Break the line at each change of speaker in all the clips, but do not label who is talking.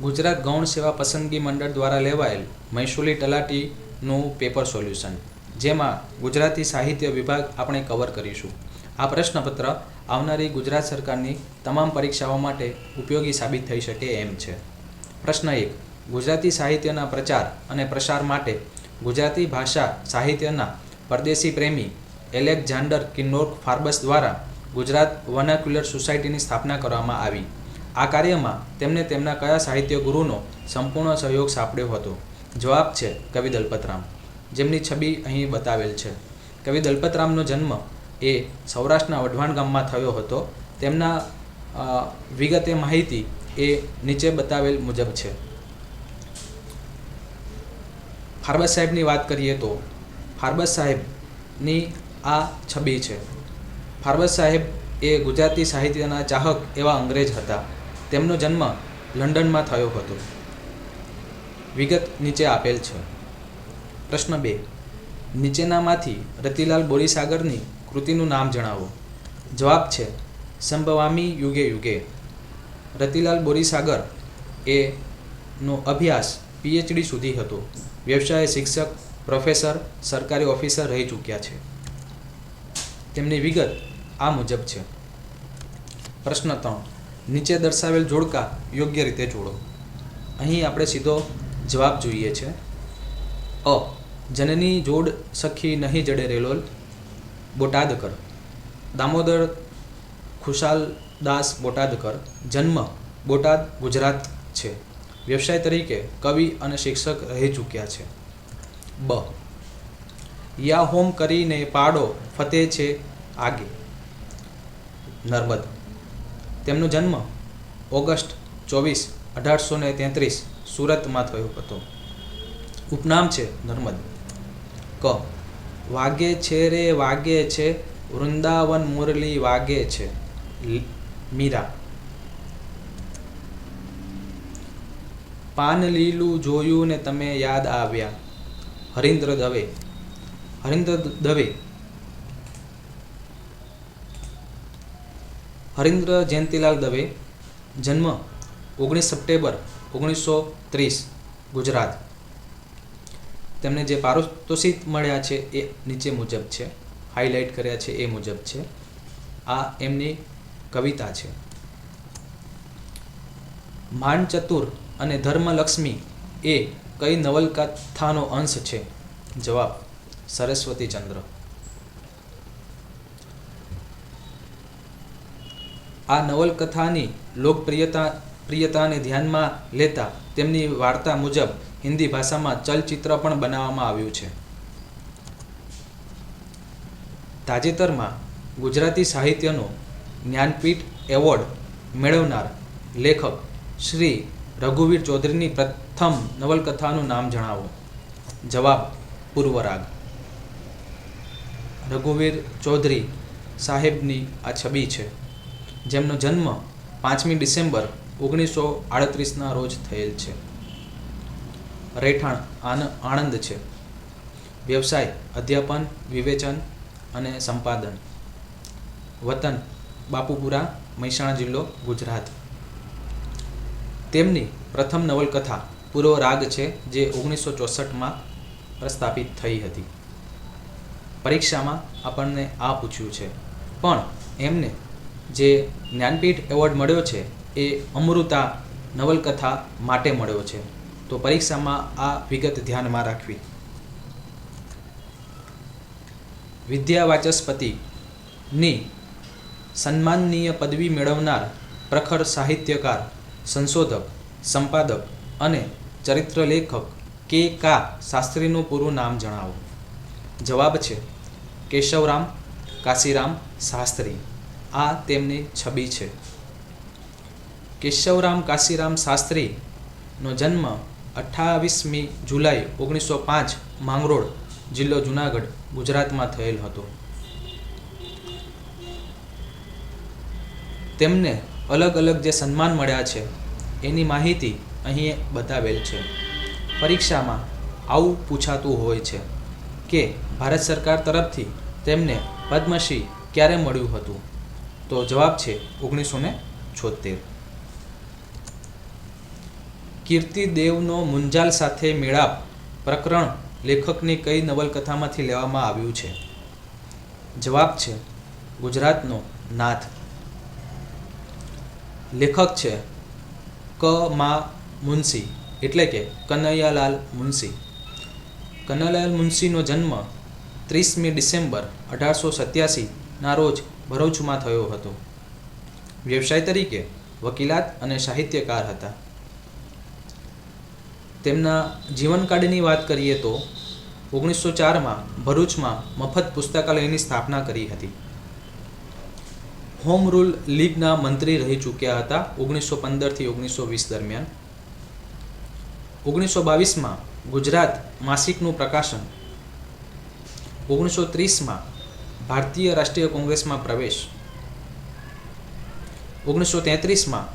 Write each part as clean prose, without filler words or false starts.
ગુજરાત ગૌણ સેવા પસંદગી મંડળ દ્વારા લેવાયેલ મહેસૂલી તલાટીનું પેપર સોલ્યુશન, જેમાં ગુજરાતી સાહિત્ય વિભાગ આપણે કવર કરીશું. આ પ્રશ્નપત્ર આવનારી ગુજરાત સરકારની તમામ પરીક્ષાઓ માટે ઉપયોગી સાબિત થઈ શકે એમ છે. પ્રશ્ન 1. ગુજરાતી સાહિત્યના પ્રચાર અને પ્રસાર માટે ગુજરાતી ભાષા સાહિત્યના પરદેશી પ્રેમી એલેક્ઝાન્ડર કિન્નોર્ક ફાર્બસ દ્વારા ગુજરાત વર્નાક્યુલર સોસાયટીની સ્થાપના કરવામાં આવી. આ કાર્યમાં તેમને તેમના કયા સાહિત્ય ગુરુનો સંપૂર્ણ સહયોગ સાંપડ્યો હતો? જવાબ છે કવિ દલપતરામ, જેમની છબી અહીં બતાવેલ છે. કવિ દલપતરામનો જન્મ એ સૌરાષ્ટ્રના વઢવાણ ગામમાં થયો હતો. તેમના વિગતે માહિતી એ નીચે બતાવેલ મુજબ છે. ફાર્બસ સાહેબની વાત કરીએ તો ફાર્બસ સાહેબની આ છબી છે. ફાર્બસ સાહેબ એ ગુજરાતી સાહિત્યના ચાહક એવા અંગ્રેજ હતા. તેમનો જન્મ લંડનમાં થયો હતો. વિગત નીચે આપેલ છે. પ્રશ્ન 2. નીચેનામાંથી રતિલાલ બોરીસાગરની કૃતિનું નામ જણાવો. જવાબ છે સંભવામી યુગે યુગે. રતિલાલ બોરીસાગર નો અભ્યાસ PhD સુધી હતો. વ્યવસાય શિક્ષક, પ્રોફેસર, સરકારી ઓફિસર રહી ચૂક્યા છે. તેમની વિગત આ મુજબ છે. પ્રશ્ન 3. નીચે દર્શાવેલ જોડકા યોગ્ય રીતે જોડો. અહીં આપણે સીધો જવાબ જોઈએ છે. અ. જનની જોડ સખી નહીં જડે રેલોલ, બોટાદકર. દામોદર ખુશાલદાસ બોટાદકર. જન્મ બોટાદ, ગુજરાત છે. વ્યવસાય તરીકે કવિ અને શિક્ષક રહી ચૂક્યા છે. બ. યા હોમ કરીને પાડો ફતે છે આગે, નર્મદ. તેમનો જન્મ ઓગસ્ટ 24, 1833 સુરતમાં થયો હતો. ઉપનામ છે નર્મદ. ક. વાગે છે રે વાગે છે, વૃંદાવન મુરલી વાગે છે, મીરા. પાન લીલું જોયું ને તમે યાદ આવ્યા, હરીન્દ્ર દવે. હરીન્દ્ર દવે હરીન્દ્ર જયંતિલાલ દવે. જન્મ 19 સપ્ટેમ્બર 1930 ગુજરાત. તેમને જે પારિતોષિક મળ્યા છે એ નીચે મુજબ છે, હાઇલાઇટ કર્યા છે એ મુજબ છે. આ એમની કવિતા છે. માનચતુર અને ધર્મલક્ષ્મી એ કઈ નવલકથાનો અંશ છે? જવાબ સરસ્વતીચંદ્ર. આ નવલકથાની લોકપ્રિયતાને ધ્યાનમાં લેતા તેમની વાર્તા મુજબ હિન્દી ભાષામાં ચલચિત્ર પણ બનાવવામાં આવ્યું છે. તાજેતરમાં ગુજરાતી સાહિત્યનો જ્ઞાનપીઠ એવોર્ડ મેળવનાર લેખક શ્રી રઘુવીર ચૌધરીની પ્રથમ નવલકથાનું નામ જણાવો. જવાબ પૂર્વરાગ. રઘુવીર ચૌધરી સાહેબની આ છબી છે, જેમનો જન્મ 5મી ડિસેમ્બર 1938ના રોજ થયેલ છે. રહેઠાણ આણંદ છે. વ્યવસાય અધ્યાપન, વિવેચન અને સંપાદન. વતન બાપુપુરા, મહેસાણા જિલ્લો, ગુજરાત. તેમની પ્રથમ નવલકથા પૂર્વ રાગ છે, જે 1964માં પ્રસ્થાપિત થઈ હતી. પરીક્ષામાં આપણને આ પૂછ્યું છે, પણ એમને જે જ્ઞાનપીઠ એવોર્ડ મળ્યો છે એ અમૃતા નવલકથા માટે મળ્યો છે. તો પરીક્ષામાં આ વિગત ધ્યાનમાં રાખવી. વિદ્યાવાચસ્પતિની સન્માનનીય પદવી મેળવનાર પ્રખર સાહિત્યકાર, સંશોધક, સંપાદક અને ચરિત્રલેખક કે.કા. શાસ્ત્રીનું પૂરું નામ જણાવો. જવાબ છે કેશવરામ કાશીરામ શાસ્ત્રી. આ તેમની છબી છે. કેશવરામ કાશીરામ શાસ્ત્રીનો જન્મ 28મી જુલાઈ 1905 માંગરોળ, જિલ્લો જુનાગઢ, ગુજરાતમાં થયેલ હતો. તેમને અલગ અલગ જે સન્માન મળ્યા છે એની માહિતી અહીં બતાવેલ છે. પરીક્ષામાં આવું પૂછાતું હોય છે કે ભારત સરકાર તરફથી તેમને પદ્મશ્રી ક્યારે મળ્યું હતું? તો જવાબ છે 1976. કીર્તિદેવનો મુંજાલ સાથે મેળાપ પ્રકરણ લેખકની કઈ નવલકથામાંથી લેવામાં આવ્યું છે? જવાબ છે ગુજરાતનો નાથ. લેખક છે ક.મા. મુનશી એટલે કે કનૈયાલાલ મુનશી. કનૈયાલાલ મુનશીનો જન્મ 30મી ડિસેમ્બર 1887ના રોજ ભરૂચમાં થયો હતો. વ્યવસાય તરીકે વકીલાત અને સાહિત્યકાર હતા. તેમના જીવનકાળની વાત કરીએ તો 1904માં ભરૂચમાં મફત પુસ્તકાલયની સ્થાપના કરી હતી. હોમ રૂલ લીગના મંત્રી રહી ચૂક્યા હતા 1915થી 1920 દરમિયાન. 1922માં ગુજરાત માસિકનું પ્રકાશન. 1930માં ભારતીય રાષ્ટ્રીય કોંગ્રેસમાં પ્રવેશ. 1933માં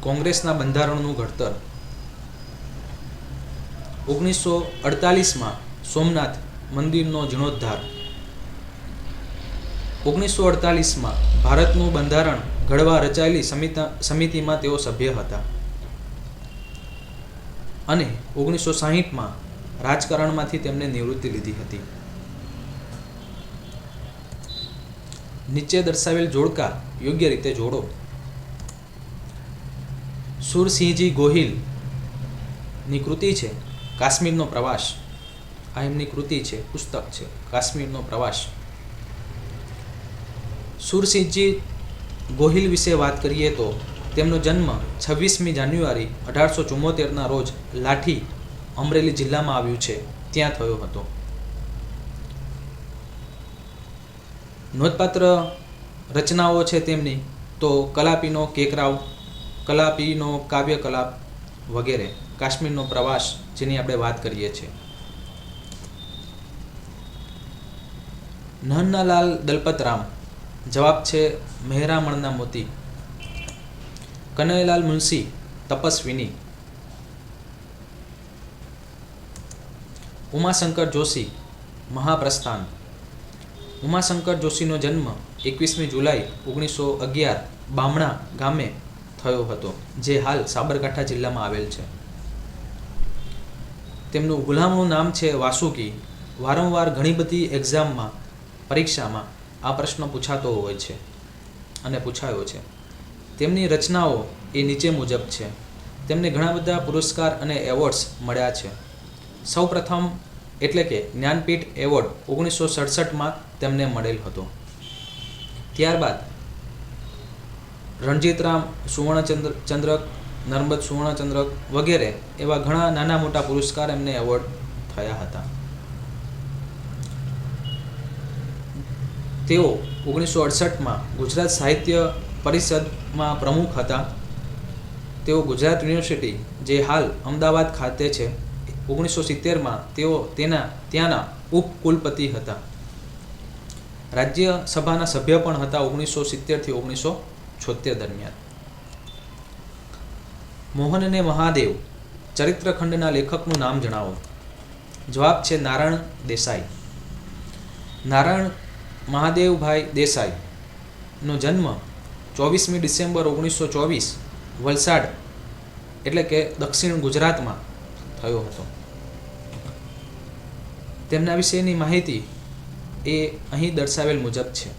કોંગ્રેસના બંધારણનું ઘડતર. 1948માં સોમનાથ મંદિરનો જીર્ણોદ્ધાર. 1948માં ભારતનું બંધારણ ઘડવા રચાયેલી સમિતિમાં તેઓ સભ્ય હતા અને 1960માં રાજકારણમાંથી તેમણે નિવૃત્તિ લીધી હતી. નીચે દર્શાવેલ જોડકા યોગ્ય રીતે જોડો. સુરસિંહજી ગોહિલની કૃતિ છે કાશ્મીરનો પ્રવાસ. આ એમની કૃતિ છે, પુસ્તક છે કાશ્મીરનો પ્રવાસ. સુરસિંહજી ગોહિલ વિશે વાત કરીએ તો તેમનો જન્મ 26મી જાન્યુઆરી 1874ના રોજ લાઠી, અમરેલી જિલ્લામાં આવ્યું છે ત્યાં થયો હતો. નોંધપાત્ર રચનાઓ છે તેમની તો કલાપીનો કેકરાવ, કલાપીનો કાવ્ય કલાપ વગેરે. કાશ્મીરનો પ્રવાસ જેની આપણે વાત કરીએ છીએ. નન્નાલાલ દલપતરામ. જવાબ છે મહેરામણના મોતી. કનૈયાલાલ મુનશી તપસ્વીની. ઉમાશંકર જોશી મહાપ્રસ્થાન. ઉમાશંકર જોશીનો જન્મ 21મી જુલાઈ 1911 બામણા ગામે થયો હતો જે હાલ સાબરકાંઠા જિલ્લામાં આવેલ છે. તેમનું ગુલામનું નામ છે વાસુકી. વારંવાર ઘણી બધી એક્ઝામમાં, પરીક્ષામાં આ પ્રશ્ન પૂછાતો હોય છે અને પૂછાયો છે. તેમની રચનાઓ એ નીચે મુજબ છે. તેમને ઘણા બધા પુરસ્કાર અને એવોર્ડ્સ મળ્યા છે. સૌપ્રથમ એટલે કે જ્ઞાનપીઠ એવોર્ડ 1967માં તેમને મળેલ હતો. ત્યારબાદ રણજીતરામ સુવર્ણચંદ્રક, નર્મદ સુવર્ણચંદ્રક વગેરે એવા ઘણા નાના મોટા પુરસ્કાર એમને એવોર્ડ થયા હતા. તેઓ 1968માં ગુજરાત સાહિત્ય પરિષદમાં પ્રમુખ હતા. તેઓ ગુજરાત યુનિવર્સિટી જે હાલ અમદાવાદ ખાતે છે 1970માં તેઓ ત્યાંના ઉપકુલપતિ હતા. રાજ્યસભાના સભ્ય પણ હતા 1970થી 1976 દરમિયાન. મોહન અને મહાદેવ ચરિત્રખંડના લેખકનું નામ જણાવો. જવાબ છે નારાયણ દેસાઈ. નારાયણ મહાદેવભાઈ દેસાઈનો જન્મ 24મી ડિસેમ્બર 1924 વલસાડ એટલે કે દક્ષિણ ગુજરાતમાં થયો હતો. તેમના વિશેની માહિતી એ અહીં દર્શાવેલ મુજબ છે.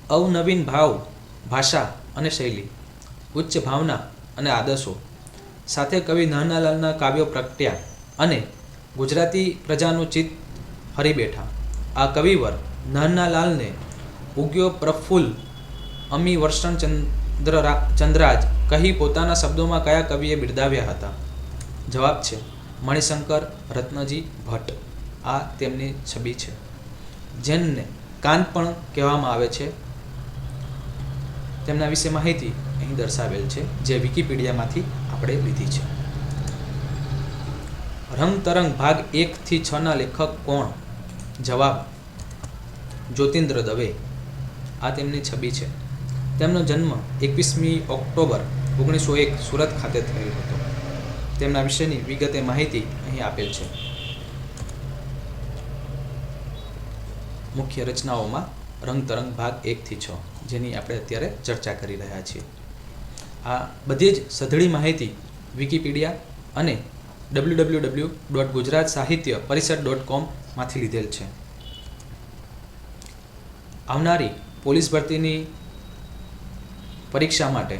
અવનવીન ભાવ, ભાષા અને શૈલી, ઉચ્ચ ભાવના અને આદર્શો સાથે કવિ નન્નાલાલના કાવ્યો પ્રગટ્યા અને ગુજરાતી પ્રજાનું ચિત્ત હરી બેઠા. આ કવિવર નન્નાલાલને ઉગ્યો પ્રફુલ્લ અમી વર્ષણ ચંદ્રાજ કહી પોતાના શબ્દોમાં કયા કવિએ બિરદાવ્યા હતા? જવાબ છે મણિશંકર રત્નજી ભટ્ટ. આ તેમની છબી છે જેને કાંત પણ કહેવામાં આવે છે. તેમના વિશે માહિતી અહીં દર્શાવેલ છે જે વિકિપીડિયામાંથી આપણે લીધી છે. રંગ તરંગ ભાગ 1 થી 6 ના લેખક કોણ? જવાબ જ્યોતિન્દ્ર દવે. આ તેમની છબી છે. તેમનો જન્મ 21મી ઓક્ટોબર 1901 સુરત ખાતે થયેલો હતો. તેમના વિશેની વિગતે માહિતી અહીં આપેલ છે. મુખ્ય રચનાઓમાં રંગ તરંગ ભાગ 1 થી 6, જેની આપણે અત્યારે ચર્ચા કરી રહ્યા છીએ. આ બધી જ સઘળી માહિતી વિકિપીડિયા અને www.gujaratsahityparisad.com માંથી લીધેલ છે. આવનારી પોલીસ ભરતીની પરીક્ષા માટે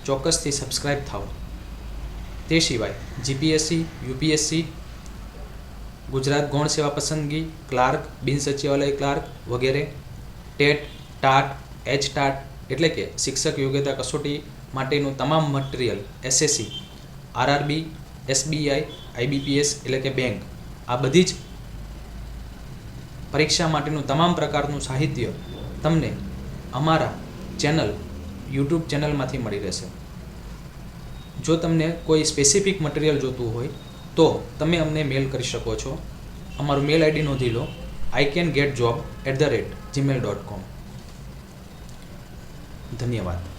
ચોક્કસથી સબસ્ક્રાઈબ થાઓ. તે સિવાય જીપીએસસી, યુપીએસસી, ગુજરાત ગૌણ સેવા પસંદગી, ક્લાર્ક, બિન સચિવાલય ક્લાર્ક વગેરે, ટેટ, ટાટ, એચટાટ એટલે કે શિક્ષક યોગ્યતા કસોટી માટેનું તમામ material, SSC, RRB, SBI, IBPS એટલે કે બેંક, આ બધી જ પરીક્ષા માટેનું તમામ પ્રકારનું સાહિત્ય તમને અમારા યુટ્યુબ ચેનલમાંથી મળી રહેશે. જો તમને કોઈ સ્પેસિફિક મટીરિયલ જોતું હોય તો તમે અમને મેલ કરી શકો છો. અમારું મેલ આઈડી નોંધી લો, icangetjob@gmail.com. ધન્યવાદ.